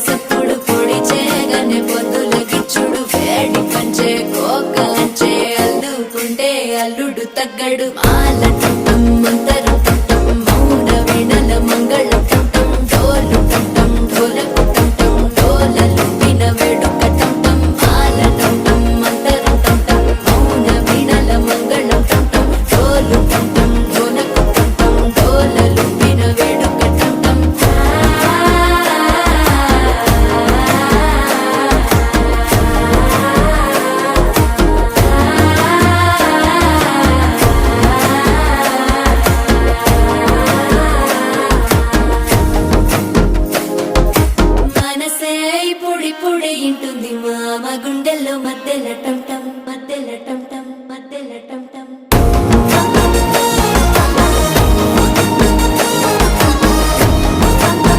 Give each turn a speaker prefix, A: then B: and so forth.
A: సప్పుడు పొడి చేయగానే పొద్దుల గిచ్చుడు వేడి పంచే కోకలంచే అల్లుకుంటే అల్లుడు తగ్గడు మాల టుంటం మంతరు టుంటం మౌన వీణల మంగళ టుంటం డోలు టుంటం ఢోలకు టుంటం డోలలు విన వేడుక టుంటం మాల టుంటం మంతరు టుంటం మౌన వీణల మంగళ టుంటం డోలు టుంటం ఢోలకు టుంటం డోలలు విన వేడుక టుంటం మనసే పొడి పొడి ఇంటుంది మామ గుండె